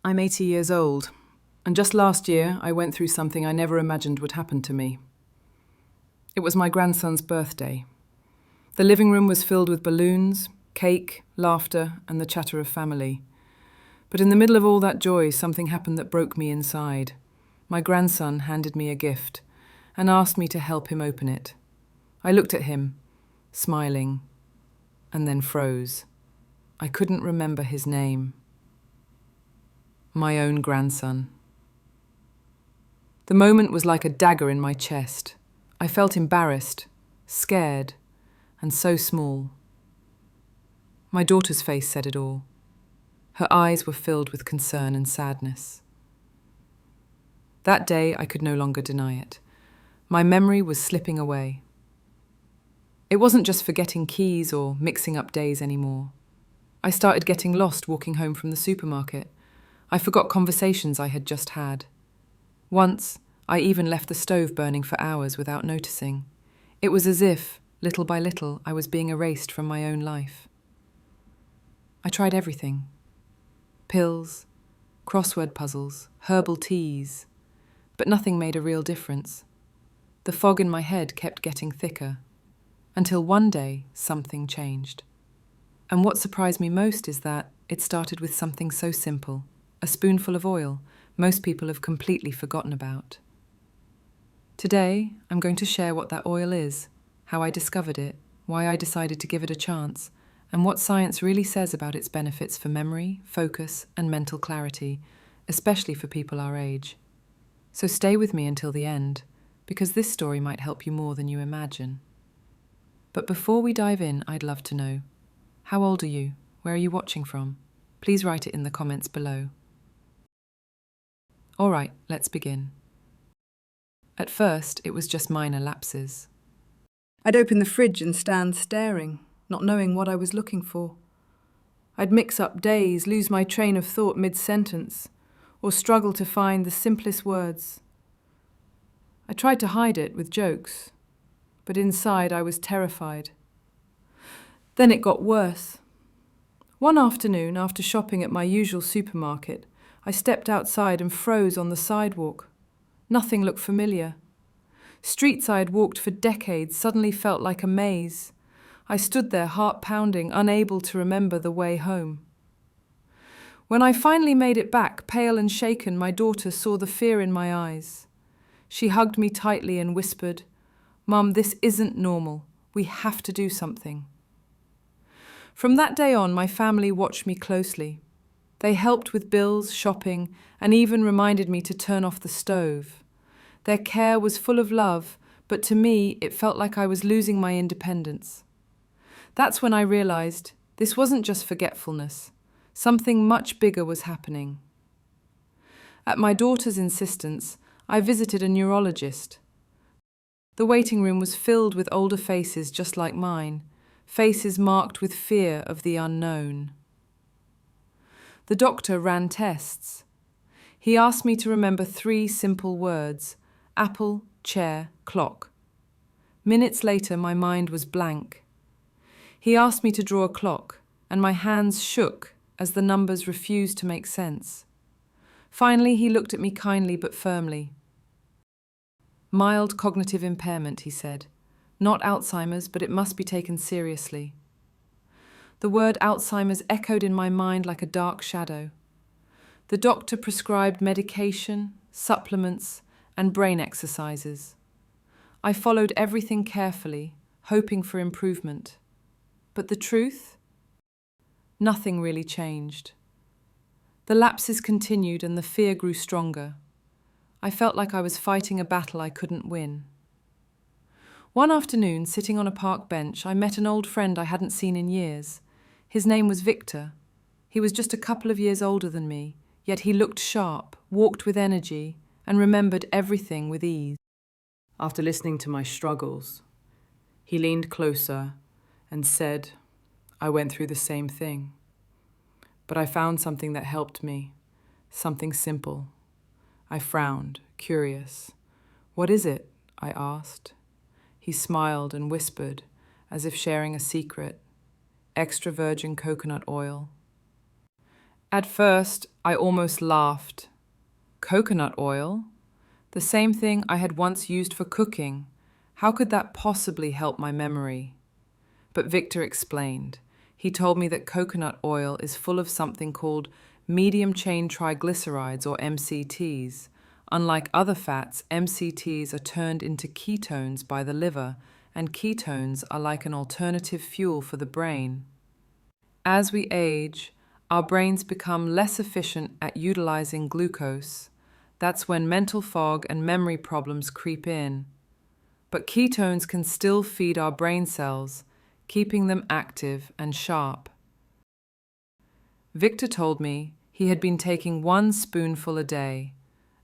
I'm 80 years old, and just last year I went through something I never imagined would happen to me. It was my grandson's birthday. The living room was filled with balloons, cake, laughter, and the chatter of family. But in the middle of all that joy, something happened that broke me inside. My grandson handed me a gift and asked me to help him open it. I looked at him, smiling, and then froze. I couldn't remember his name. My own grandson. The moment was like a dagger in my chest. I felt embarrassed, scared, and so small. My daughter's face said it all. Her eyes were filled with concern and sadness. That day, I could no longer deny it. My memory was slipping away. It wasn't just forgetting keys or mixing up days anymore. I started getting lost walking home from the supermarket. I forgot conversations I had just had. Once, I even left the stove burning for hours without noticing. It was as if, little by little, I was being erased from my own life. I tried everything. Pills, crossword puzzles, herbal teas, but nothing made a real difference. The fog in my head kept getting thicker, until one day something changed. And what surprised me most is that it started with something so simple, a spoonful of oil most people have completely forgotten about. Today, I'm going to share what that oil is, how I discovered it, why I decided to give it a chance, and what science really says about its benefits for memory, focus, and mental clarity, especially for people our age. So stay with me until the end, because this story might help you more than you imagine. But before we dive in, I'd love to know, how old are you? Where are you watching from? Please write it in the comments below. All right, let's begin. At first, it was just minor lapses. I'd open the fridge and stand staring, not knowing what I was looking for. I'd mix up days, lose my train of thought mid-sentence, or struggle to find the simplest words. I tried to hide it with jokes, but inside I was terrified. Then it got worse. One afternoon, after shopping at my usual supermarket, I stepped outside and froze on the sidewalk. Nothing looked familiar. Streets I had walked for decades suddenly felt like a maze. I stood there, heart pounding, unable to remember the way home. When I finally made it back, pale and shaken, my daughter saw the fear in my eyes. She hugged me tightly and whispered, "Mum, this isn't normal. We have to do something." From that day on, my family watched me closely. They helped with bills, shopping, and even reminded me to turn off the stove. Their care was full of love, but to me, it felt like I was losing my independence. That's when I realized this wasn't just forgetfulness. Something much bigger was happening. At my daughter's insistence, I visited a neurologist. The waiting room was filled with older faces just like mine, faces marked with fear of the unknown. The doctor ran tests. He asked me to remember 3 simple words: apple, chair, clock. Minutes later, my mind was blank. He asked me to draw a clock, and my hands shook as the numbers refused to make sense. Finally, he looked at me kindly but firmly. "Mild cognitive impairment," he said. "Not Alzheimer's, but it must be taken seriously." The word Alzheimer's echoed in my mind like a dark shadow. The doctor prescribed medication, supplements, and brain exercises. I followed everything carefully, hoping for improvement. But the truth? Nothing really changed. The lapses continued and the fear grew stronger. I felt like I was fighting a battle I couldn't win. One afternoon, sitting on a park bench, I met an old friend I hadn't seen in years. His name was Victor. He was just a couple of years older than me, yet he looked sharp, walked with energy, and remembered everything with ease. After listening to my struggles, he leaned closer and said, "I went through the same thing. But I found something that helped me, something simple." I frowned, curious. "What is it?" I asked. He smiled and whispered, as if sharing a secret, "Extra virgin coconut oil." At first, I almost laughed. Coconut oil? The same thing I had once used for cooking. How could that possibly help my memory? But Victor explained. He told me that coconut oil is full of something called medium-chain triglycerides, or MCTs. Unlike other fats, MCTs are turned into ketones by the liver, and ketones are like an alternative fuel for the brain. As we age, our brains become less efficient at utilizing glucose. That's when mental fog and memory problems creep in. But ketones can still feed our brain cells, keeping them active and sharp. Victor told me he had been taking 1 spoonful a day,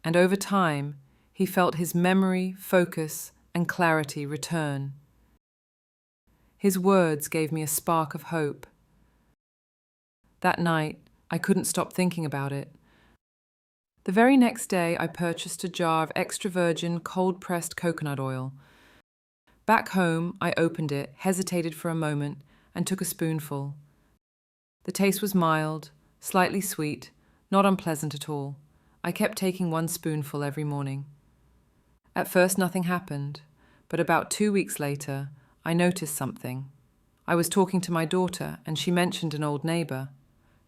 and over time, he felt his memory, focus, and clarity return. His words gave me a spark of hope. That night, I couldn't stop thinking about it. The very next day, I purchased a jar of extra virgin cold-pressed coconut oil. Back home, I opened it, hesitated for a moment, and took a spoonful. The taste was mild, slightly sweet, not unpleasant at all. I kept taking 1 spoonful every morning. At first, nothing happened, but about 2 weeks later, I noticed something. I was talking to my daughter, and she mentioned an old neighbor.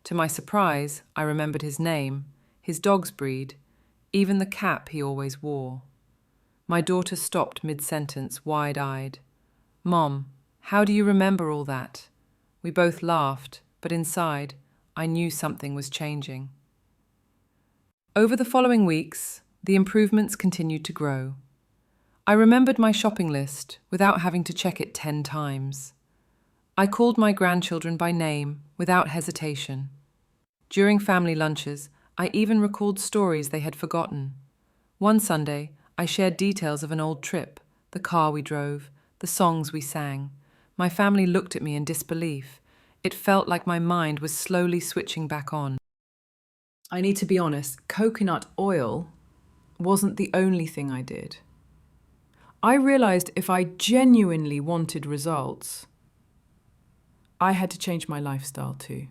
To my surprise, I remembered his name, his dog's breed, even the cap he always wore. My daughter stopped mid-sentence, wide-eyed. "Mom, how do you remember all that?" We both laughed, but inside, I knew something was changing. Over the following weeks, the improvements continued to grow. I remembered my shopping list without having to check it 10 times. I called my grandchildren by name without hesitation. During family lunches, I even recalled stories they had forgotten. One Sunday, I shared details of an old trip, the car we drove, the songs we sang. My family looked at me in disbelief. It felt like my mind was slowly switching back on. I need to be honest, coconut oil wasn't the only thing I did. I realized if I genuinely wanted results, I had to change my lifestyle too.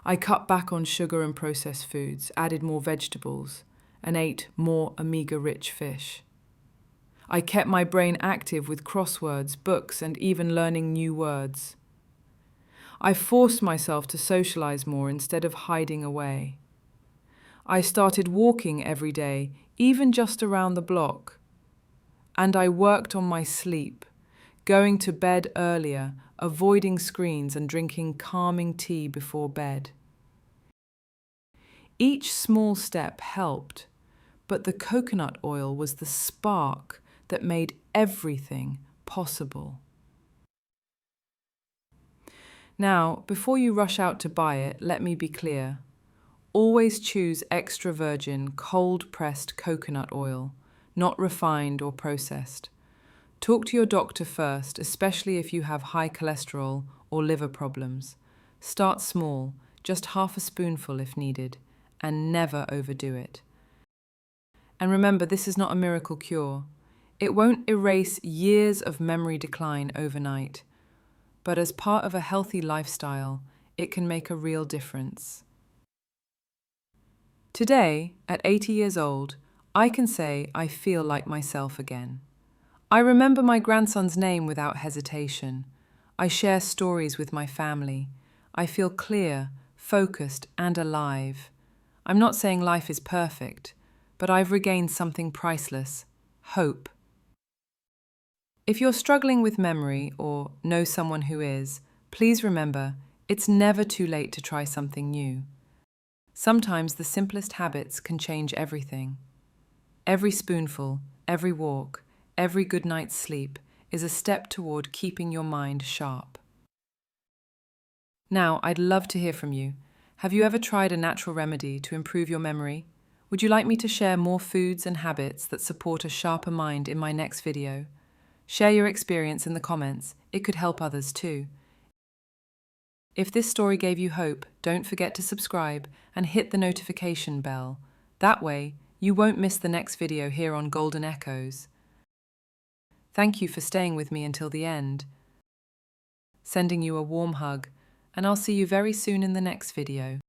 I cut back on sugar and processed foods, added more vegetables, and ate more omega-rich fish. I kept my brain active with crosswords, books, and even learning new words. I forced myself to socialize more instead of hiding away. I started walking every day, even just around the block. And I worked on my sleep, going to bed earlier, avoiding screens and drinking calming tea before bed. Each small step helped, but the coconut oil was the spark that made everything possible. Now, before you rush out to buy it, let me be clear. Always choose extra virgin, cold-pressed coconut oil, not refined or processed. Talk to your doctor first, especially if you have high cholesterol or liver problems. Start small, just half a spoonful if needed, and never overdo it. And remember, this is not a miracle cure. It won't erase years of memory decline overnight, but as part of a healthy lifestyle, it can make a real difference. Today, at 80 years old, I can say I feel like myself again. I remember my grandson's name without hesitation. I share stories with my family. I feel clear, focused, and alive. I'm not saying life is perfect, but I've regained something priceless: hope. If you're struggling with memory or know someone who is, please remember, it's never too late to try something new. Sometimes the simplest habits can change everything. Every spoonful, every walk, every good night's sleep is a step toward keeping your mind sharp. Now, I'd love to hear from you. Have you ever tried a natural remedy to improve your memory? Would you like me to share more foods and habits that support a sharper mind in my next video? Share your experience in the comments. It could help others too. If this story gave you hope, don't forget to subscribe and hit the notification bell. That way, you won't miss the next video here on Golden Echoes. Thank you for staying with me until the end. Sending you a warm hug, and I'll see you very soon in the next video.